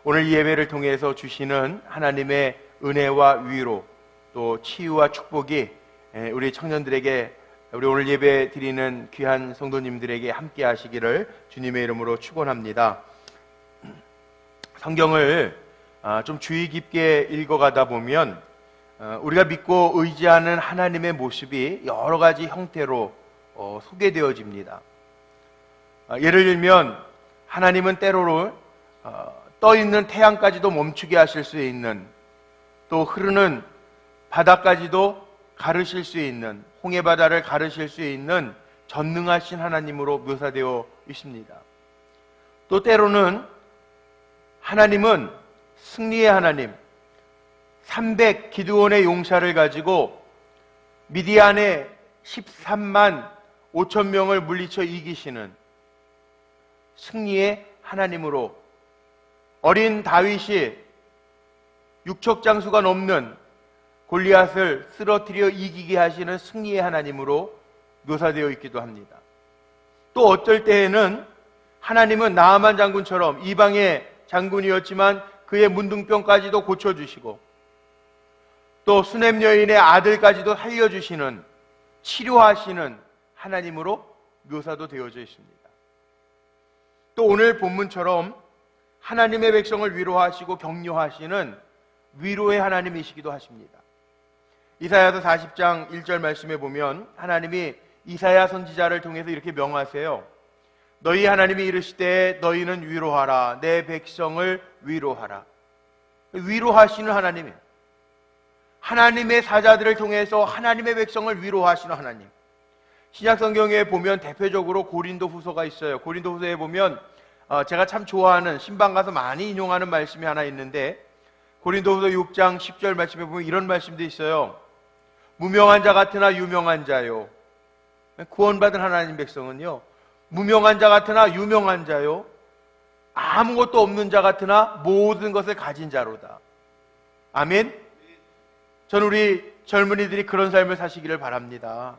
오늘 이 예배를 통해서 주시는 하나님의 은혜와 위로 또 치유와 축복이 우리 청년들에게, 우리 오늘 예배 드리는 귀한 성도님들에게 함께 하시기를 주님의 이름으로 축원합니다. 성경을 좀 주의 깊게 읽어가다 보면 우리가 믿고 의지하는 하나님의 모습이 여러 가지 형태로 소개되어집니다. 예를 들면 하나님은 때로는 떠있는 태양까지도 멈추게 하실 수 있는, 또 흐르는 바다까지도 가르실 수 있는, 홍해바다를 가르실 수 있는 전능하신 하나님으로 묘사되어 있습니다. 또 때로는 하나님은 승리의 하나님, 300 기드온의 용사를 가지고 미디안의 13만 5천 명을 물리쳐 이기시는 승리의 하나님으로, 어린 다윗이 육척장수가 넘는 골리앗을 쓰러뜨려 이기게 하시는 승리의 하나님으로 묘사되어 있기도 합니다. 또 어떨 때에는 하나님은 나아만 장군처럼 이방의 장군이었지만 그의 문둥병까지도 고쳐주시고, 또 수냄 여인의 아들까지도 살려주시는, 치료하시는 하나님으로 묘사도 되어져 있습니다. 또 오늘 본문처럼 하나님의 백성을 위로하시고 격려하시는 위로의 하나님이시기도 하십니다. 이사야서 40장 1절 말씀에 보면 하나님이 이사야 선지자를 통해서 이렇게 명하세요. 너희 하나님이 이르시되 너희는 위로하라, 내 백성을 위로하라. 위로하시는 하나님이에요. 하나님의 사자들을 통해서 하나님의 백성을 위로하시는 하나님. 신약성경에 보면 대표적으로 고린도후서가 있어요. 고린도후서에 보면 제가 참 좋아하는, 신방 가서 많이 인용하는 말씀이 하나 있는데, 고린도후서 6장 10절 말씀에 보면 이런 말씀도 있어요. 무명한 자 같으나 유명한 자요. 구원받은 하나님 백성은요, 무명한 자 같으나 유명한 자요, 아무것도 없는 자 같으나 모든 것을 가진 자로다. 아멘. 전 우리 젊은이들이 그런 삶을 사시기를 바랍니다.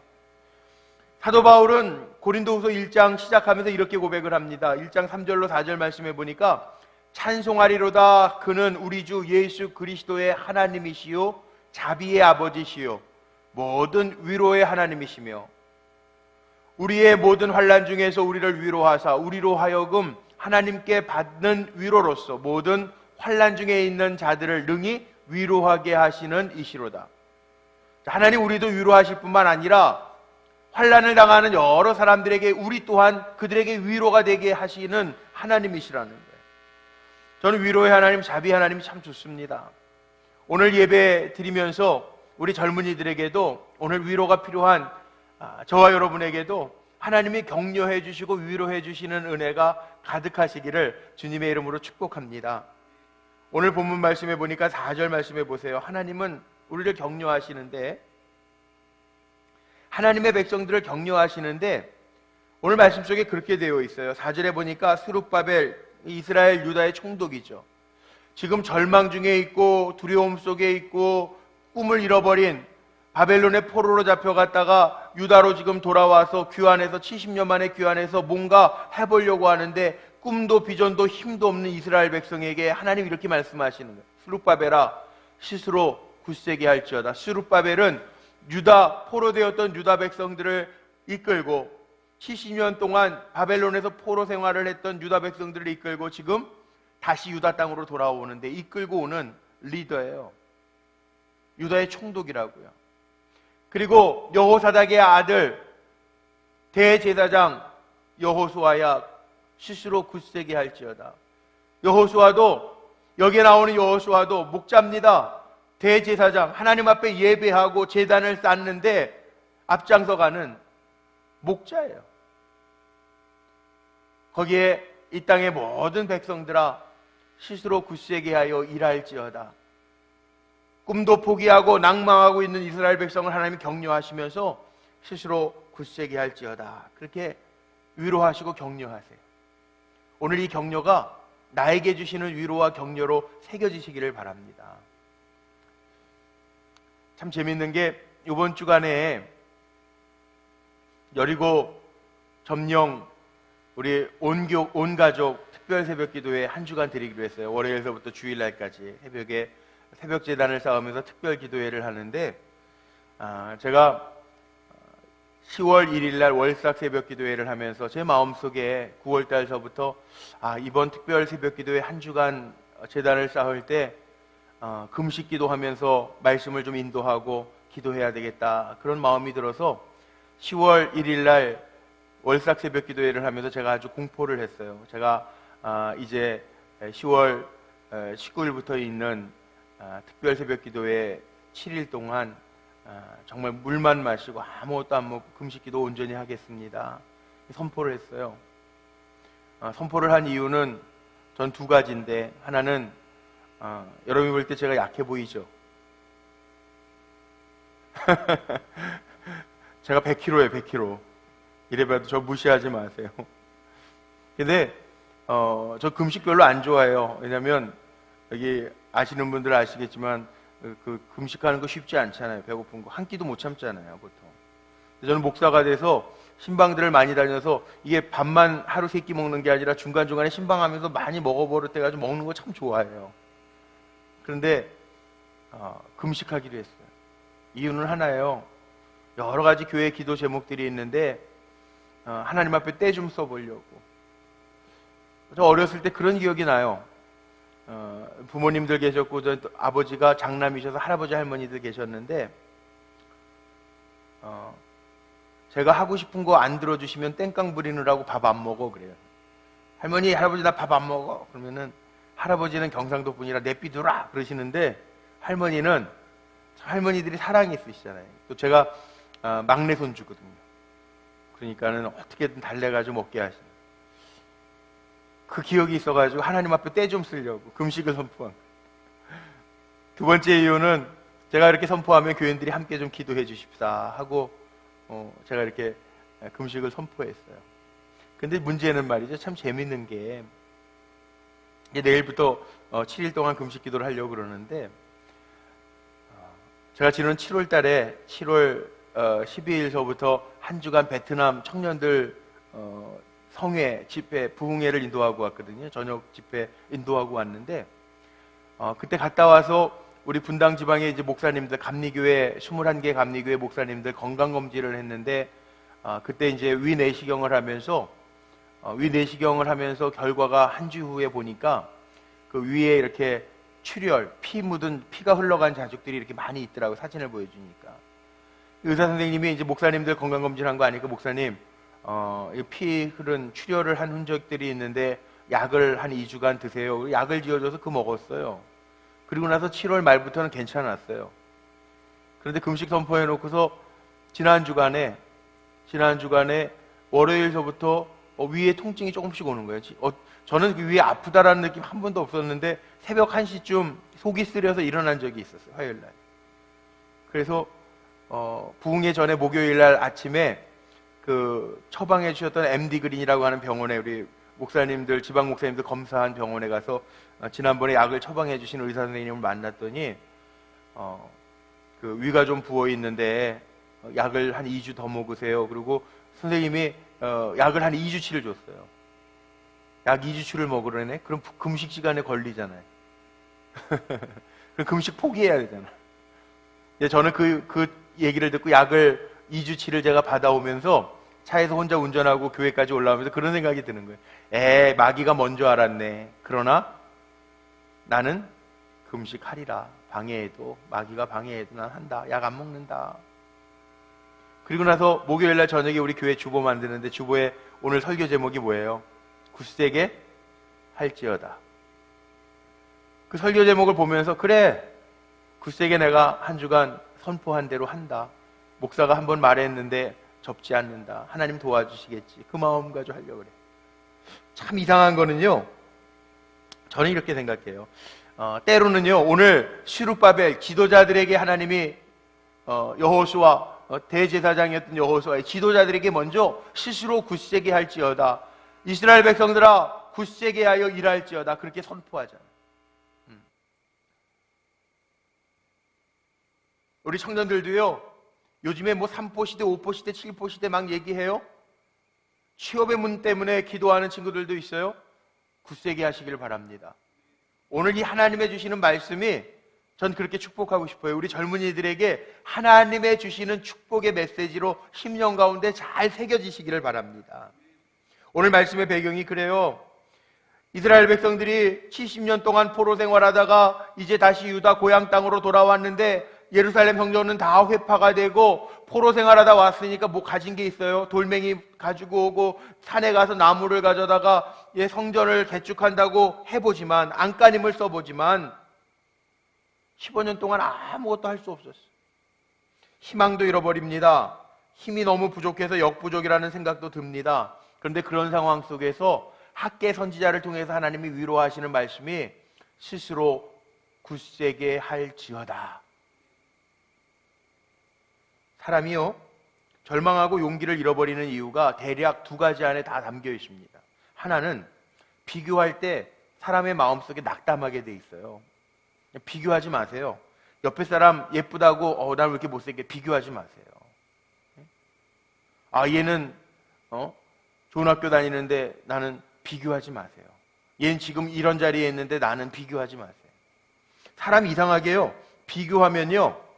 사도 바울은 고린도후서 1장 시작하면서 이렇게 고백을 합니다. 1장 3절로 4절 말씀해 보니까 찬송하리로다, 그는 우리 주 예수 그리스도의 하나님이시요 자비의 아버지시요 모든 위로의 하나님이시며, 우리의 모든 환난 중에서 우리를 위로하사 우리로 하여금 하나님께 받는 위로로서 모든 환난 중에 있는 자들을 능히 위로하게 하시는 이시로다. 하나님 우리도 위로하실 뿐만 아니라 환난을 당하는 여러 사람들에게 우리 또한 그들에게 위로가 되게 하시는 하나님이시라는 거예요. 저는 위로의 하나님, 자비의 하나님이 참 좋습니다. 오늘 예배 드리면서 우리 젊은이들에게도, 오늘 위로가 필요한 저와 여러분에게도 하나님이 격려해 주시고 위로해 주시는 은혜가 가득하시기를 주님의 이름으로 축복합니다. 오늘 본문 말씀해 보니까 4절 말씀해 보세요. 하나님은 우리를 격려하시는데, 하나님의 백성들을 격려하시는데 오늘 말씀 속에 그렇게 되어 있어요. 4절에 보니까 스룹바벨, 이스라엘 유다의 총독이죠. 지금 절망 중에 있고 두려움 속에 있고 꿈을 잃어버린, 바벨론의 포로로 잡혀갔다가 유다로 지금 돌아와서 귀환해서 70년 만에 귀환해서 뭔가 해보려고 하는데 꿈도 비전도 힘도 없는 이스라엘 백성에게 하나님 이렇게 말씀하시는 거예요. 스룹바벨아, 스스로 굳세게 할지어다. 스룹바벨은 유다, 포로되었던 유다 백성들을 이끌고 70년 동안 바벨론에서 포로 생활을 했던 유다 백성들을 이끌고 지금 다시 유다 땅으로 돌아오는데 이끌고 오는 리더예요. 유다의 총독이라고요. 그리고 여호사닥의 아들 대제사장 여호수아야, 스스로 굳세게 할지어다. 여호수아도, 여기에 나오는 여호수아도 목자입니다. 대제사장, 하나님 앞에 예배하고 제단을 쌓는데 앞장서가는 목자예요. 거기에 이 땅의 모든 백성들아, 스스로 굳세게 하여 일할지어다. 꿈도 포기하고 낭망하고 있는 이스라엘 백성을 하나님이 격려하시면서 스스로 굳세게 할지어다. 그렇게 위로하시고 격려하세요. 오늘 이 격려가 나에게 주시는 위로와 격려로 새겨지시기를 바랍니다. 참 재밌는 게 이번 주간에 여리고, 점령, 우리 온 가족 특별 새벽 기도회 한 주간 드리기로 했어요. 월요일서부터 주일날까지 새벽 제단을 쌓으면서 특별 기도회를 하는데, 제가 10월 1일 날 월삭 새벽 기도회를 하면서 제 마음속에 9월 달서부터 이번 특별 새벽 기도회 한 주간 제단을 쌓을 때 금식 기도하면서 말씀을 좀 인도하고 기도해야 되겠다, 그런 마음이 들어서 10월 1일 날 월삭 새벽 기도회를 하면서 제가 아주 공포를 했어요. 제가 이제 10월 19일부터 있는 특별 새벽 기도회 7일 동안 정말 물만 마시고 아무것도 안 먹고 금식기도 온전히 하겠습니다, 선포를 했어요. 선포를 한 이유는 전 두 가지인데, 하나는 여러분이 볼 때 제가 약해 보이죠? 제가 100kg예요, 100kg. 이래봐도 저 무시하지 마세요. 근데 저 금식 별로 안 좋아해요. 왜냐면 여기 아시는 분들 아시겠지만 그 금식하는 거 쉽지 않잖아요. 배고픈 거 한 끼도 못 참잖아요, 보통. 저는 목사가 돼서 신방들을 많이 다녀서 이게 밥만 하루 3끼 먹는 게 아니라 중간중간에 신방하면서 많이 먹어버릇해가지고 먹는 거 참 좋아해요. 그런데 금식하기로 했어요. 이유는 하나예요. 여러 가지 교회 기도 제목들이 있는데 하나님 앞에 때 좀 써보려고. 저 어렸을 때 그런 기억이 나요. 부모님들 계셨고, 저 아버지가 장남이셔서 할아버지 할머니들 계셨는데, 제가 하고 싶은 거 안 들어주시면 땡깡 부리느라고 밥 안 먹어 그래요. 할머니, 할아버지 나 밥 안 먹어. 그러면은 할아버지는 경상도 분이라 내비두라 그러시는데, 할머니들이 사랑이 있으시잖아요. 또 제가 막내 손주거든요. 그러니까는 어떻게든 달래가지고 먹게 하시는. 그 기억이 있어가지고 하나님 앞에 때 좀 쓰려고 금식을 선포한 거예요. 두 번째 이유는 제가 이렇게 선포하면 교인들이 함께 좀 기도해 주십사 하고 제가 이렇게 금식을 선포했어요. 근데 문제는 말이죠, 참 재밌는 게, 이제 내일부터 7일 동안 금식 기도를 하려고 그러는데, 제가 지난 7월 달에 7월 12일서부터 한 주간 베트남 청년들 성회 집회, 부흥회를 인도하고 왔거든요. 저녁 집회 인도하고 왔는데, 그때 갔다 와서 우리 분당 지방에 이제 목사님들, 감리교회 21개 감리교회 목사님들 건강검진을 했는데, 그때 이제 위내시경을 하면서 결과가 한 주 후에 보니까 그 위에 이렇게 출혈, 피가 흘러간 자국들이 이렇게 많이 있더라고요. 사진을 보여주니까. 의사 선생님이 이제 목사님들 건강검진한 거 아니까, 목사님, 피 흐른 출혈을 한 흔적들이 있는데 약을 한 2주간 드세요. 약을 지어줘서 먹었어요. 그리고 나서 7월 말부터는 괜찮았어요. 그런데 금식 선포해놓고서 지난 주간에 월요일서부터 위에 통증이 조금씩 오는 거예요. 저는 그 위에 아프다라는 느낌 한 번도 없었는데 새벽 1시쯤 속이 쓰려서 일어난 적이 있었어요, 화요일날. 그래서 부흥회 전에 목요일날 아침에 그 처방해 주셨던 MD 그린이라고 하는 병원에, 우리 목사님들, 지방 목사님들 검사한 병원에 가서 지난번에 약을 처방해 주신 의사 선생님을 만났더니 그 위가 좀 부어 있는데 약을 한 2주 더 먹으세요. 그리고 선생님이 약을 한 2주치를 줬어요. 약 2주치를 먹으려네? 그럼 금식 시간에 걸리잖아요. 그럼 금식 포기해야 되잖아. 저는 그 얘기를 듣고 약을 2주치를 제가 받아오면서 차에서 혼자 운전하고 교회까지 올라오면서 그런 생각이 드는 거예요. 마귀가 먼저 알았네. 그러나 나는 금식하리라. 마귀가 방해해도 난 한다. 약 안 먹는다. 그리고 나서 목요일날 저녁에 우리 교회 주보 만드는데, 주보에 오늘 설교 제목이 뭐예요? 굳세게 할지어다. 그 설교 제목을 보면서, 그래, 굳세게 내가 한 주간 선포한 대로 한다. 목사가 한 번 말했는데 접지 않는다. 하나님 도와주시겠지. 그 마음 가지고 하려고 그래. 참 이상한 거는요, 저는 이렇게 생각해요. 때로는요, 오늘 시룹바벨 지도자들에게 하나님이 여호수아, 대제사장이었던 여호수아의 지도자들에게 먼저 스스로 굳세게 할지어다. 이스라엘 백성들아, 굳세게 하여 일할지어다. 그렇게 선포하잖아요. 우리 청년들도요, 요즘에 3포 시대, 5포 시대, 7포 시대 막 얘기해요. 취업의 문 때문에 기도하는 친구들도 있어요. 굳세게 하시길 바랍니다. 오늘 이 하나님의 주시는 말씀이 전 그렇게 축복하고 싶어요. 우리 젊은이들에게 하나님의 주시는 축복의 메시지로 10년 가운데 잘 새겨지시기를 바랍니다. 오늘 말씀의 배경이 그래요. 이스라엘 백성들이 70년 동안 포로 생활하다가 이제 다시 유다 고향 땅으로 돌아왔는데 예루살렘 성전은 다 회파가 되고 포로 생활하다 왔으니까 뭐 가진 게 있어요. 돌멩이 가지고 오고 산에 가서 나무를 가져다가 성전을 개축한다고 해보지만, 안간힘을 써보지만 15년 동안 아무것도 할 수 없었어요. 희망도 잃어버립니다. 힘이 너무 부족해서 역부족이라는 생각도 듭니다. 그런데 그런 상황 속에서 학계 선지자를 통해서 하나님이 위로하시는 말씀이 스스로 굳세게 할지어다. 사람이요, 절망하고 용기를 잃어버리는 이유가 대략 두 가지 안에 다 담겨 있습니다. 하나는 비교할 때 사람의 마음속에 낙담하게 돼 있어요. 비교하지 마세요. 옆에 사람 예쁘다고 난 왜 이렇게 못생겨, 비교하지 마세요. 얘는 좋은 학교 다니는데 나는 비교하지 마세요. 얘는 지금 이런 자리에 있는데 나는 비교하지 마세요. 사람 이상하게요, 비교하면요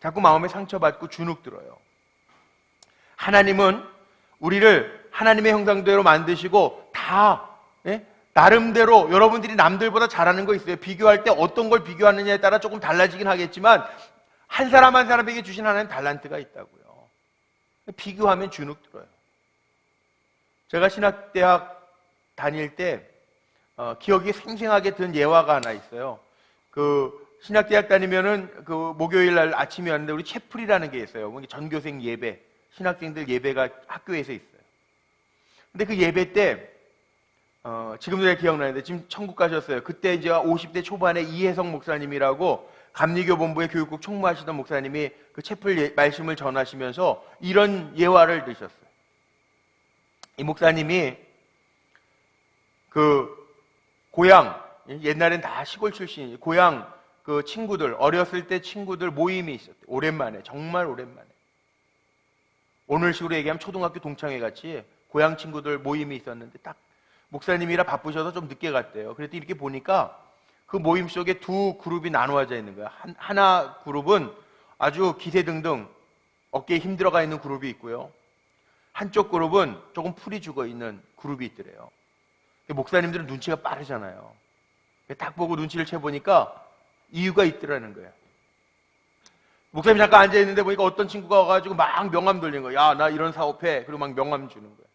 자꾸 마음에 상처받고 주눅 들어요. 하나님은 우리를 하나님의 형상대로 만드시고 다 나름대로, 여러분들이 남들보다 잘하는 거 있어요. 비교할 때 어떤 걸 비교하느냐에 따라 조금 달라지긴 하겠지만 한 사람 한 사람에게 주신 하나님 달란트가 있다고요. 비교하면 주눅 들어요. 제가 신학대학 다닐 때 기억이 생생하게 든 예화가 하나 있어요. 그 신학대학 다니면은 그 목요일 날 아침이었는데 우리 채플이라는 게 있어요. 전교생 예배, 신학생들 예배가 학교에서 있어요. 근데 그 예배 때 지금도 제가 기억나는데 지금 천국 가셨어요. 그때 이제 50대 초반에 이혜성 목사님이라고 감리교 본부의 교육국 총무하시던 목사님이 그 채플 말씀을 전하시면서 이런 예화를 드셨어요. 이 목사님이 그 고향, 옛날엔 다 시골 출신이 고향 그 친구들, 어렸을 때 친구들 모임이 있었대요. 오랜만에, 정말 오랜만에. 오늘식으로 얘기하면 초등학교 동창회 같이 고향 친구들 모임이 있었는데 딱 목사님이라 바쁘셔서 좀 늦게 갔대요. 그랬더니 이렇게 보니까 그 모임 속에 두 그룹이 나누어져 있는 거야. 하나 그룹은 아주 기세등등 어깨에 힘들어가 있는 그룹이 있고요. 한쪽 그룹은 조금 풀이 죽어 있는 그룹이 있더래요. 목사님들은 눈치가 빠르잖아요. 딱 보고 눈치를 채보니까 이유가 있더라는 거예요. 목사님 잠깐 앉아있는데 보니까 어떤 친구가 와가지고 막 명함 돌린 거예요. 야, 나 이런 사업해. 그리고 막 명함 주는 거예요.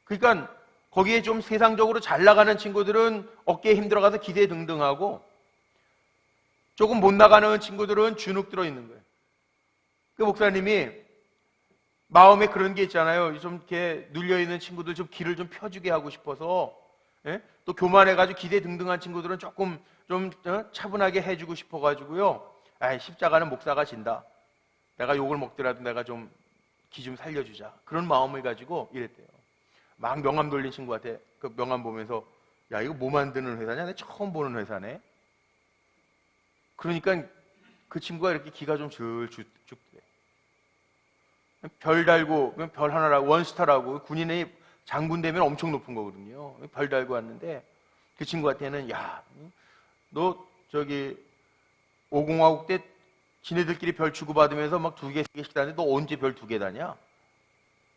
그러니까 거기에 좀 세상적으로 잘 나가는 친구들은 어깨에 힘들어가서 기세등등하고 조금 못 나가는 친구들은 주눅 들어 있는 거예요. 그 목사님이 마음에 그런 게 있잖아요. 좀 이렇게 눌려있는 친구들 좀 길을 좀 펴주게 하고 싶어서, 또 교만해가지고 기대등등한 친구들은 조금 좀 차분하게 해주고 싶어가지고요. 십자가는 목사가 진다. 내가 욕을 먹더라도 내가 좀 기 좀 살려주자. 그런 마음을 가지고 이랬대요. 막 명함 돌린 친구한테 그 명함 보면서 야, 이거 뭐 만드는 회사냐? 내가 처음 보는 회사네. 그러니까 그 친구가 이렇게 기가 좀 죽대. 별 달고, 별 하나라고, 원스타라고, 군인의 장군 되면 엄청 높은 거거든요. 별 달고 왔는데, 그 친구한테는, 야, 너 저기, 5공화국 때 지네들끼리 별 주고받으면서 막 2개, 3개씩 다는데 너 언제 별 2개 다냐?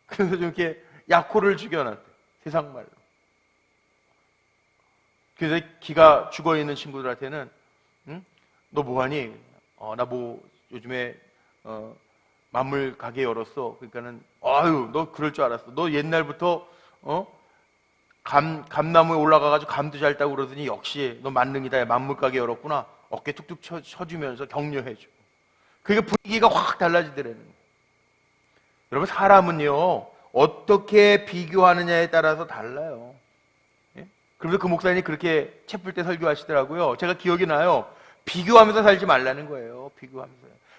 그래서 좀 이렇게 약호를 죽여놨대. 세상 말로. 그래서 기가 죽어있는 친구들한테는, 응? 너 뭐하니? 나 뭐, 요즘에, 만물 가게 열었어. 그러니까는 아유, 너 그럴 줄 알았어. 너 옛날부터 감나무에 올라가가지고 감도 잘 따고 그러더니 역시 너 만능이다. 만물 가게 열었구나. 어깨 툭툭 쳐주면서 격려해줘. 그게 분위기가 확 달라지더라는 거예요. 여러분, 사람은요 어떻게 비교하느냐에 따라서 달라요. 예? 그래서 그 목사님이 그렇게 채플 때 설교하시더라고요. 제가 기억이 나요. 비교하면서 살지 말라는 거예요.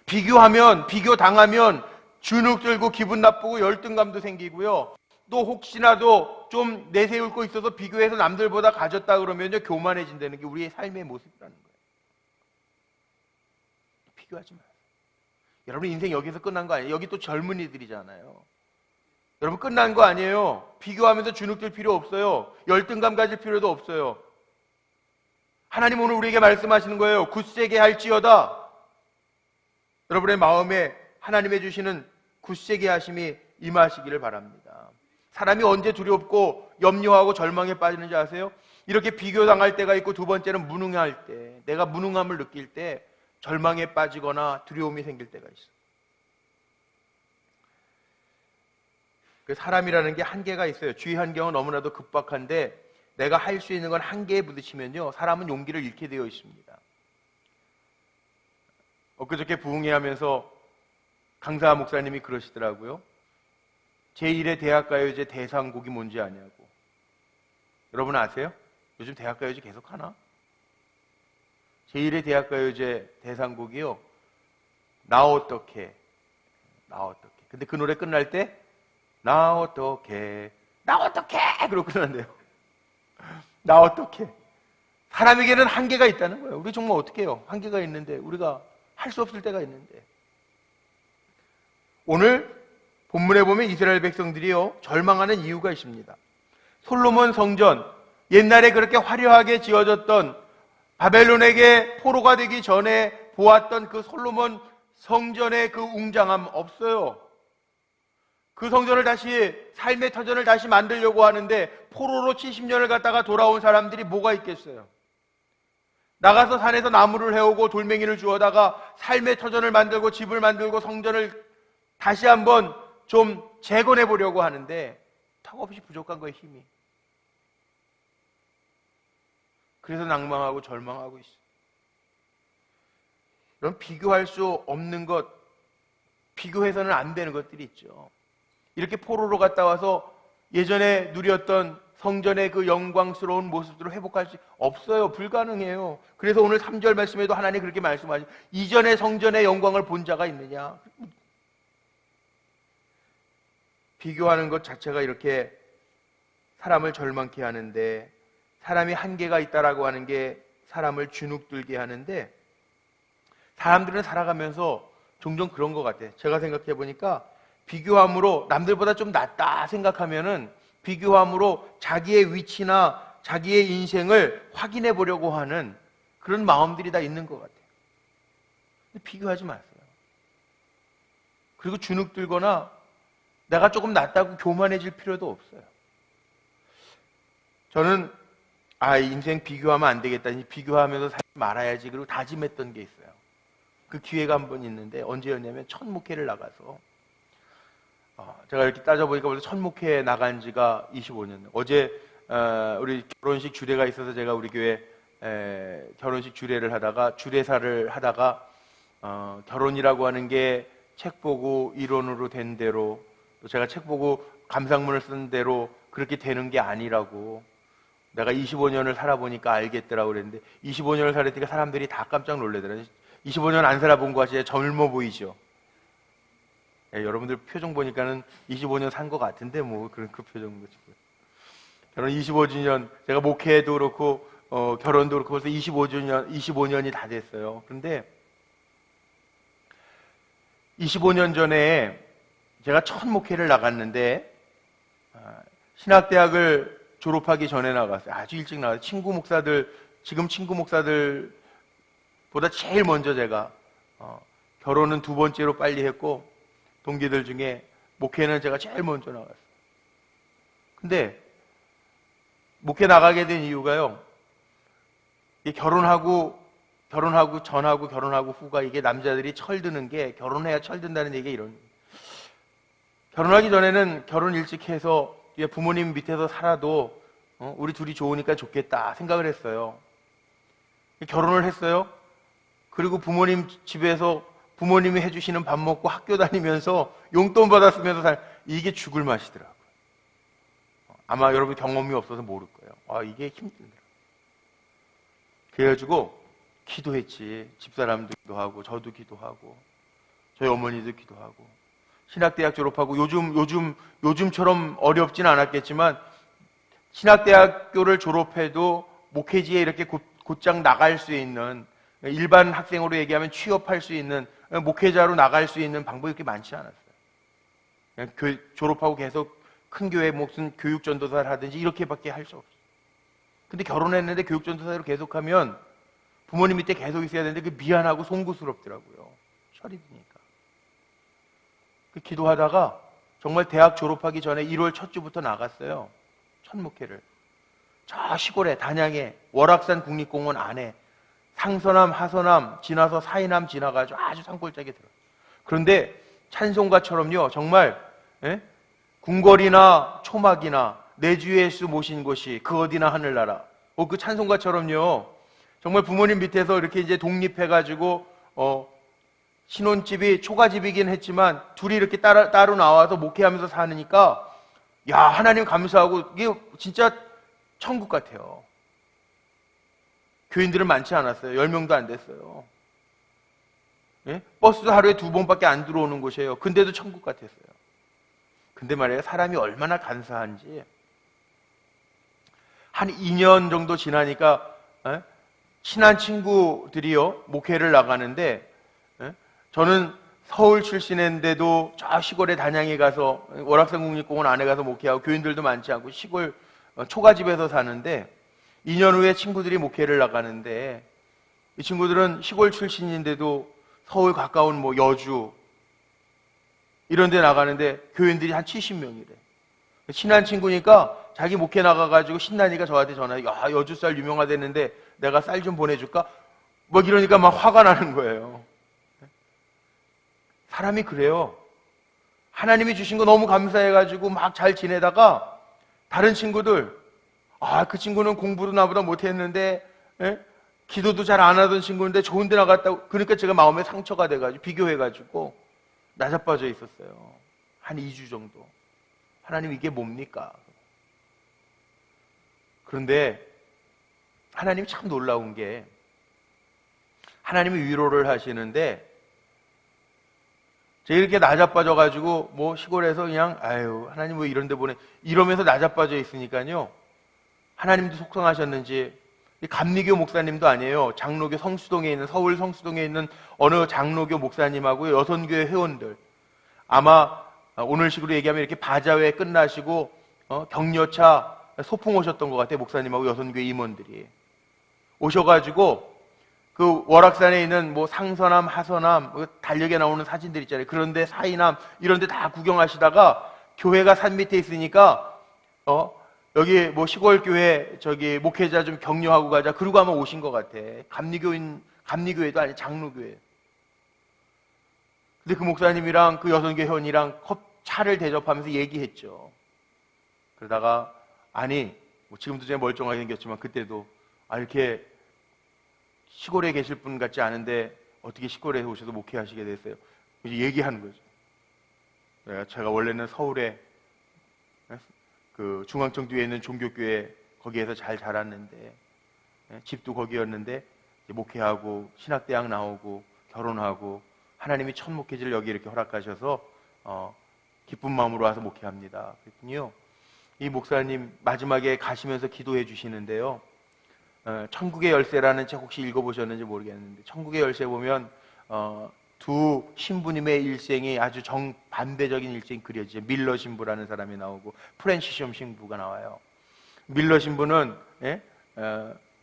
비교하면, 비교 당하면 주눅 들고 기분 나쁘고 열등감도 생기고요. 또 혹시나도 좀 내세울 거 있어서 비교해서 남들보다 가졌다 그러면요, 교만해진다는 게 우리의 삶의 모습이라는 거예요. 비교하지 마세요. 여러분 인생 여기서 끝난 거 아니에요. 여기 또 젊은이들이잖아요. 여러분 끝난 거 아니에요. 비교하면서 주눅들 필요 없어요. 열등감 가질 필요도 없어요. 하나님 오늘 우리에게 말씀하시는 거예요. 굳세게 할지어다. 여러분의 마음에 하나님의 주시는 굳세게 하심이 임하시기를 바랍니다. 사람이 언제 두렵고 염려하고 절망에 빠지는지 아세요? 이렇게 비교당할 때가 있고, 두 번째는 무능할 때, 내가 무능함을 느낄 때 절망에 빠지거나 두려움이 생길 때가 있어요. 그 사람이라는 게 한계가 있어요. 주의 환경은 너무나도 급박한데 내가 할 수 있는 건 한계에 부딪히면요, 사람은 용기를 잃게 되어 있습니다. 엊그저께 부흥회하면서 강사 목사님이 그러시더라고요. 제1회 대학가요제 대상곡이 뭔지 아냐고. 여러분 아세요? 요즘 대학가요제 계속 하나? 제1회 대학가요제 대상곡이요, 나 어떡해, 나 어떡해. 근데 그 노래 끝날 때 나 어떡해, 나 어떡해 그러고 끝난대요. 나 어떡해. 사람에게는 한계가 있다는 거예요. 우리 정말 어떻게 해요? 한계가 있는데, 우리가 할 수 없을 때가 있는데. 오늘 본문에 보면 이스라엘 백성들이요, 절망하는 이유가 있습니다. 솔로몬 성전, 옛날에 그렇게 화려하게 지어졌던, 바벨론에게 포로가 되기 전에 보았던 그 솔로몬 성전의 그 웅장함 없어요. 그 성전을 다시, 삶의 터전을 다시 만들려고 하는데 포로로 70년을 갔다가 돌아온 사람들이 뭐가 있겠어요? 나가서 산에서 나무를 해오고 돌멩이를 주워다가 삶의 터전을 만들고 집을 만들고 성전을 다시 한번 좀 재건해 보려고 하는데 턱없이 부족한 거예요, 힘이. 그래서 낭망하고 절망하고 있어요. 이런 비교할 수 없는 것, 비교해서는 안 되는 것들이 있죠. 이렇게 포로로 갔다 와서 예전에 누렸던 성전의 그 영광스러운 모습들을 회복할 수 없어요. 불가능해요. 그래서 오늘 3절 말씀에도 하나님 그렇게 말씀하시죠. 이전의 성전의 영광을 본 자가 있느냐. 비교하는 것 자체가 이렇게 사람을 절망케 하는데, 사람이 한계가 있다라고 하는 게 사람을 주눅들게 하는데, 사람들은 살아가면서 종종 그런 것 같아요. 제가 생각해 보니까 비교함으로 남들보다 좀 낫다 생각하면은 비교함으로 자기의 위치나 자기의 인생을 확인해 보려고 하는 그런 마음들이 다 있는 것 같아요. 비교하지 마세요. 그리고 주눅 들거나 내가 조금 낫다고 교만해질 필요도 없어요. 저는 인생 비교하면 안 되겠다, 비교하면서 살지 말아야지, 그리고 다짐했던 게 있어요. 그 기회가 한 번 있는데 언제였냐면 첫 목회를 나가서, 제가 이렇게 따져보니까 벌써 첫 목회에 나간 지가 25년. 어제 우리 결혼식 주례가 있어서 제가 우리 교회 결혼식 주례를 하다가, 주례사를 하다가 결혼이라고 하는 게 책 보고 이론으로 된 대로, 또 제가 책 보고 감상문을 쓴 대로 그렇게 되는 게 아니라고 내가 25년을 살아보니까 알겠더라고 그랬는데, 25년을 살았으니까 사람들이 다 깜짝 놀래더라고요. 25년 안 살아본 거 같이 젊어 보이죠? 여러분들 표정 보니까는 25년 산 것 같은데 뭐 그런 그 표정도 지금. 결혼 25주년, 제가 목회도 그렇고 결혼도 그렇고 벌써 25년이 다 됐어요. 그런데 25년 전에 제가 첫 목회를 나갔는데, 신학대학을 졸업하기 전에 나갔어요. 아주 일찍 나갔어요. 지금 친구 목사들보다 제일 먼저 제가 결혼은 두 번째로 빨리 했고, 동기들 중에 목회는 제가 제일 먼저 나갔어요. 근데 목회 나가게 된 이유가요, 결혼하고 전하고 결혼하고 후가, 이게 남자들이 철드는 게, 결혼해야 철든다는 얘기가 이런. 결혼하기 전에는 결혼 일찍 해서 부모님 밑에서 살아도 우리 둘이 좋으니까 좋겠다 생각을 했어요. 결혼을 했어요. 그리고 부모님 집에서 부모님이 해주시는 밥 먹고 학교 다니면서 용돈 받았으면서 이게 죽을 맛이더라고요. 아마 여러분 경험이 없어서 모를 거예요. 이게 힘들더라고요. 그래가지고 기도했지. 집사람도 기도하고 저도 기도하고 저희 어머니도 기도하고, 신학대학 졸업하고, 요즘처럼 어렵진 않았겠지만 신학대학교를 졸업해도 목회지에 이렇게 곧장 나갈 수 있는, 일반 학생으로 얘기하면 취업할 수 있는, 목회자로 나갈 수 있는 방법이 그렇게 많지 않았어요. 그냥 졸업하고 계속 큰 교회 무슨 교육전도사를 하든지 이렇게밖에 할 수 없어요. 근데 결혼했는데 교육전도사로 계속하면 부모님 밑에 계속 있어야 되는데 그 미안하고 송구스럽더라고요. 철이 드니까. 그 기도하다가 정말 대학 졸업하기 전에 1월 첫 주부터 나갔어요. 첫 목회를. 저 시골에 단양에 월악산 국립공원 안에 상서남, 하서남 지나서 사이남 지나가지고 아주 산골짜기에 들어요. 그런데 찬송가처럼요, 정말 궁궐이나 초막이나 내 주 예수 모신 곳이 그 어디나 하늘나라. 그 찬송가처럼요, 정말 부모님 밑에서 이렇게 이제 독립해가지고 신혼집이 초가집이긴 했지만 둘이 이렇게 따로 나와서 목회하면서 사니까 야, 하나님 감사하고 이게 진짜 천국 같아요. 교인들은 많지 않았어요. 10명도 안 됐어요. 예? 버스도 하루에 2번밖에 안 들어오는 곳이에요. 근데도 천국 같았어요. 근데 말이에요, 사람이 얼마나 간사한지 한 2년 정도 지나니까 친한 친구들이요 목회를 나가는데, 저는 서울 출신인데도 저 시골에 단양에 가서 월악산 국립공원 안에 가서 목회하고 교인들도 많지 않고 시골 초가집에서 사는데 2년 후에 친구들이 목회를 나가는데 이 친구들은 시골 출신인데도 서울 가까운 뭐 여주 이런 데 나가는데 교인들이 한 70명이래. 친한 친구니까 자기 목회 나가가지고 신나니까 저한테 전화해. 야, 여주 쌀 유명하댔는데 내가 쌀 좀 보내줄까? 뭐 이러니까 막 화가 나는 거예요. 사람이 그래요. 하나님이 주신 거 너무 감사해가지고 막 잘 지내다가 다른 친구들, 그 친구는 공부도 나보다 못했는데 기도도 잘 안 하던 친구인데 좋은 데 나갔다고. 그러니까 제가 마음에 상처가 돼가지고 비교해가지고 나자빠져 있었어요. 한 2주 정도. 하나님 이게 뭡니까? 그런데 하나님이 참 놀라운 게 하나님이 위로를 하시는데 제가 이렇게 나자빠져가지고 뭐 시골에서 그냥 아유 하나님 뭐 이런 데 보내 이러면서 나자빠져 있으니까요, 하나님도 속상하셨는지 감리교 목사님도 아니에요. 장로교 성수동에 있는, 서울 성수동에 있는 어느 장로교 목사님하고 여선교회 회원들, 아마 오늘 식으로 얘기하면 이렇게 바자회 끝나시고 격려차 소풍 오셨던 것 같아요. 목사님하고 여선교회 임원들이 오셔가지고 그 월악산에 있는 뭐 상서남, 하서남, 달력에 나오는 사진들 있잖아요. 그런데 사이남 이런 데 다 구경하시다가 교회가 산 밑에 있으니까 여기 뭐 시골 교회 저기 목회자 좀 격려하고 가자. 그러고 아마 오신 것 같아. 감리교회도 아니 장로교회. 근데 그 목사님이랑 그 여선교회 회원이랑 차를 대접하면서 얘기했죠. 그러다가 아니 뭐 지금도 제가 멀쩡하게 생겼지만 그때도 이렇게 시골에 계실 분 같지 않은데 어떻게 시골에 오셔서 목회하시게 됐어요? 이제 얘기하는 거죠. 제가 원래는 서울에 그 중앙청 뒤에 있는 종교교회 거기에서 잘 자랐는데 집도 거기였는데 목회하고 신학대학 나오고 결혼하고 하나님이 첫 목회지를 여기 이렇게 허락하셔서 기쁜 마음으로 와서 목회합니다. 그랬더니요, 이 목사님 마지막에 가시면서 기도해 주시는데요, 천국의 열쇠라는 책 혹시 읽어보셨는지 모르겠는데 천국의 열쇠 보면 두 신부님의 일생이 아주 정반대적인 일생이 그려지죠. 밀러 신부라는 사람이 나오고 프랜시엄 신부가 나와요. 밀러 신부는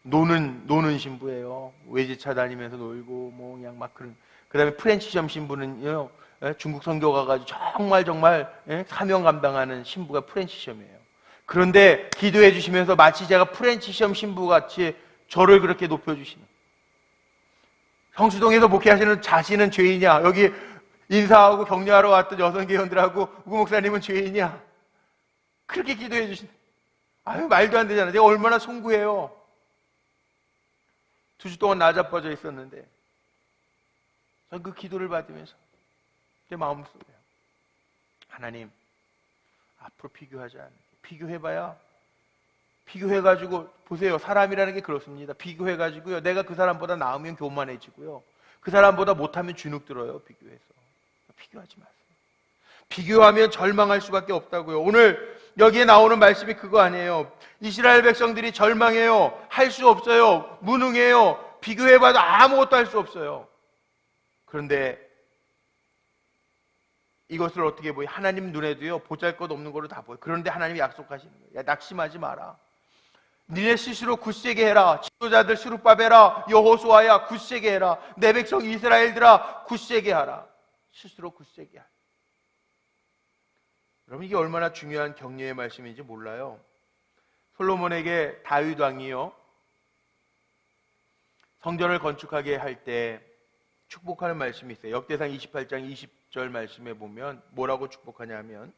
노는 신부예요. 외제차 다니면서 놀고 뭐 그냥 막 그런. 그 다음에 프랜시엄 신부는요, 중국 선교 가가지고 정말 사명 감당하는 신부가 프랜시엄이에요. 그런데 기도해 주시면서 마치 제가 프랜시엄 신부같이 저를 그렇게 높여주시는, 성수동에서 목회하시는 자신은 죄인이야, 여기 인사하고 격려하러 왔던 여성교회원들하고 우구 목사님은 죄인이야, 그렇게 기도해 주시는. 말도 안 되잖아. 내가 얼마나 송구해요. 2주 동안 나자빠져 있었는데 전 그 기도를 받으면서 제 마음속에 하나님 앞으로 비교하지 않게, 비교해봐야, 비교해가지고 보세요. 사람이라는 게 그렇습니다. 비교해가지고요, 내가 그 사람보다 나으면 교만해지고요, 그 사람보다 못하면 주눅 들어요. 비교해서. 비교하지 마세요. 비교하면 절망할 수밖에 없다고요. 오늘 여기에 나오는 말씀이 그거 아니에요. 이스라엘 백성들이 절망해요. 할 수 없어요. 무능해요. 비교해봐도 아무것도 할 수 없어요. 그런데 이것을 어떻게 보여? 하나님 눈에도요 보잘것없는 거로 다 보여. 그런데 하나님이 약속하시는 거예요. 야, 낙심하지 마라. 니네 스스로 굳세게 해라. 지도자들 스룹바벨아, 여호수아야 굳세게 해라. 내 백성 이스라엘들아 굳세게 하라. 스스로 굳세게 하라. 여러분, 이게 얼마나 중요한 격려의 말씀인지 몰라요. 솔로몬에게 다윗 왕이요 성전을 건축하게 할 때 축복하는 말씀이 있어요. 역대상 28장 20절 말씀에 보면 뭐라고 축복하냐면,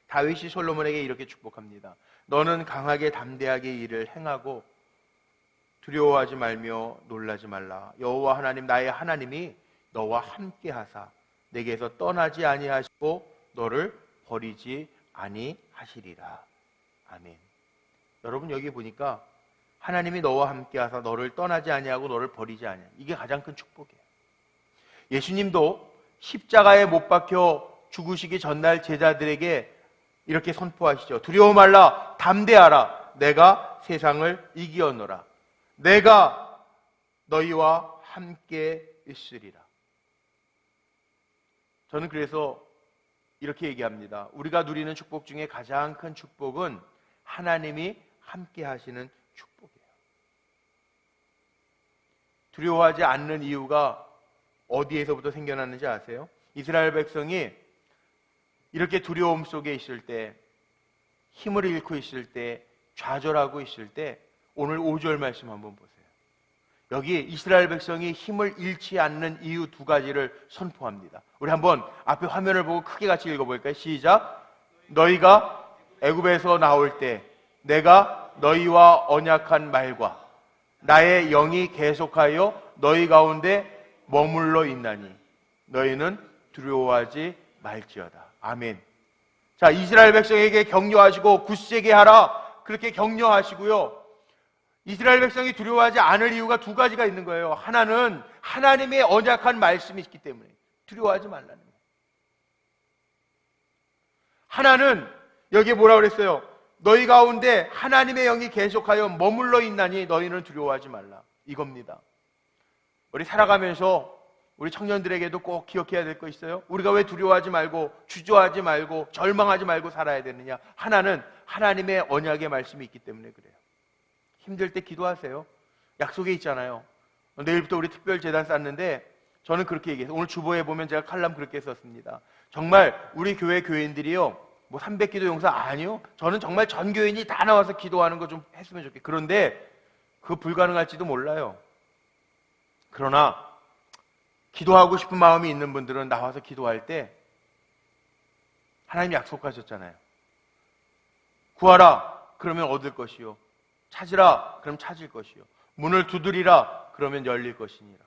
다윗이 솔로몬에게 이렇게 축복합니다. 너는 강하게 담대하게 일을 행하고 두려워하지 말며 놀라지 말라. 여호와 하나님 나의 하나님이 너와 함께 하사 내게서 떠나지 아니하시고 너를 버리지 아니하시리라. 아멘. 여러분, 여기 보니까 하나님이 너와 함께 하사 너를 떠나지 아니하고 너를 버리지 아니하. 이게 가장 큰 축복이에요. 예수님도 십자가에 못 박혀 죽으시기 전날 제자들에게 이렇게 선포하시죠. 두려워 말라, 담대하라. 내가 세상을 이기었노라. 내가 너희와 함께 있으리라. 저는 그래서 이렇게 얘기합니다. 우리가 누리는 축복 중에 가장 큰 축복은 하나님이 함께 하시는 축복이에요. 두려워하지 않는 이유가 어디에서부터 생겨났는지 아세요? 이스라엘 백성이 이렇게 두려움 속에 있을 때, 힘을 잃고 있을 때, 좌절하고 있을 때, 오늘 5절 말씀 한번 보세요. 여기 이스라엘 백성이 힘을 잃지 않는 이유 두 가지를 선포합니다. 우리 한번 앞에 화면을 보고 크게 같이 읽어볼까요? 시작. 너희가 애굽에서 나올 때 내가 너희와 언약한 말과 나의 영이 계속하여 너희 가운데 머물러 있나니 너희는 두려워하지 말지어다. 아멘. 자, 이스라엘 백성에게 격려하시고 굳세게 하라, 그렇게 격려하시고요. 이스라엘 백성이 두려워하지 않을 이유가 두 가지가 있는 거예요. 하나는 하나님의 언약한 말씀이 있기 때문에 두려워하지 말라는 거예요. 하나는 여기에 뭐라고 그랬어요? 너희 가운데 하나님의 영이 계속하여 머물러 있나니 너희는 두려워하지 말라. 이겁니다. 우리 살아가면서 우리 청년들에게도 꼭 기억해야 될 거 있어요. 우리가 왜 두려워하지 말고 주저하지 말고 절망하지 말고 살아야 되느냐? 하나는 하나님의 언약의 말씀이 있기 때문에 그래요. 힘들 때 기도하세요. 약속에 있잖아요. 내일부터 우리 특별 제단 쌓는데 저는 그렇게 얘기해서 오늘 주보에 보면 제가 칼럼 그렇게 썼습니다. 정말 우리 교회 교인들이요, 뭐 300기도 용사 아니요. 저는 정말 전 교인이 다 나와서 기도하는 거 좀 했으면 좋겠어요. 그런데 그거 불가능할지도 몰라요. 그러나 기도하고 싶은 마음이 있는 분들은 나와서 기도할 때 하나님이 약속하셨잖아요. 구하라, 그러면 얻을 것이요. 찾으라, 그럼 찾을 것이요. 문을 두드리라, 그러면 열릴 것이니라.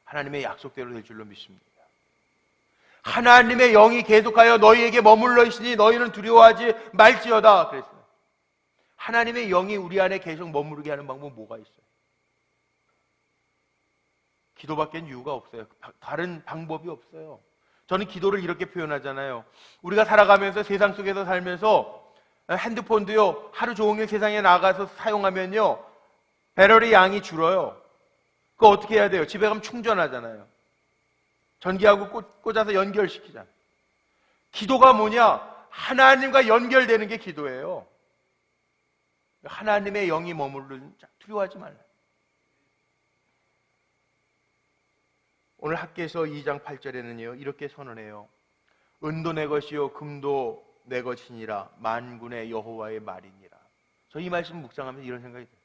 하나님의 약속대로 될 줄로 믿습니다. 하나님의 영이 계속하여 너희에게 머물러 있으니 너희는 두려워하지 말지어다 그랬어요. 하나님의 영이 우리 안에 계속 머무르게 하는 방법은 뭐가 있어요? 기도밖엔 이유가 없어요. 다른 방법이 없어요. 저는 기도를 이렇게 표현하잖아요. 우리가 살아가면서 세상 속에서 살면서 핸드폰도요, 하루 종일 세상에 나가서 사용하면요, 배터리 양이 줄어요. 그거 어떻게 해야 돼요? 집에 가면 충전하잖아요. 전기하고 꽂아서 연결시키잖아요. 기도가 뭐냐? 하나님과 연결되는 게 기도예요. 하나님의 영이 머무르는 자, 두려워하지 말라. 오늘 학개서 2장 8절에는요 이렇게 선언해요. 은도 내 것이요 금도 내 것이니라 만군의 여호와의 말이니라. 저 이 말씀 묵상하면서 이런 생각이 들어요.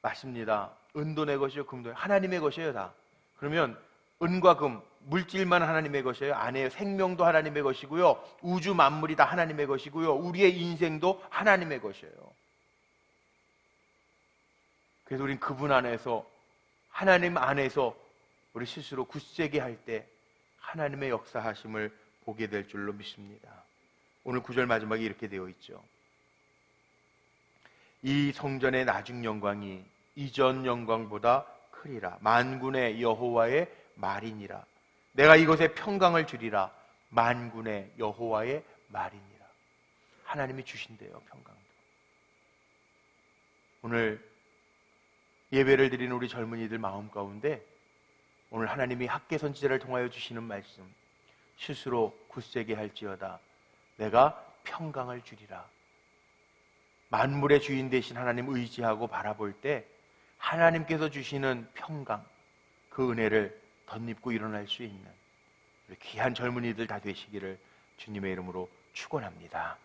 맞습니다. 은도 내 것이요 금도 하나님의 것이에요 다. 그러면 은과 금, 물질만 하나님의 것이에요? 아니에요. 생명도 하나님의 것이고요, 우주 만물이 다 하나님의 것이고요, 우리의 인생도 하나님의 것이에요. 그래서 우린 그분 안에서, 하나님 안에서 우리 스스로 굳세게 할 때 하나님의 역사하심을 보게 될 줄로 믿습니다. 오늘 9절 마지막에 이렇게 되어 있죠. 이 성전의 나중 영광이 이전 영광보다 크리라. 만군의 여호와의 말이니라. 내가 이곳에 평강을 주리라. 만군의 여호와의 말이니라. 하나님이 주신대요, 평강도. 오늘 예배를 드리는 우리 젊은이들 마음 가운데 오늘 하나님이 학개 선지자를 통하여 주시는 말씀, 스스로 굳세게 할지어다. 내가 평강을 주리라. 만물의 주인 되신 하나님 의지하고 바라볼 때 하나님께서 주시는 평강, 그 은혜를 덧입고 일어날 수 있는 귀한 젊은이들 다 되시기를 주님의 이름으로 축원합니다.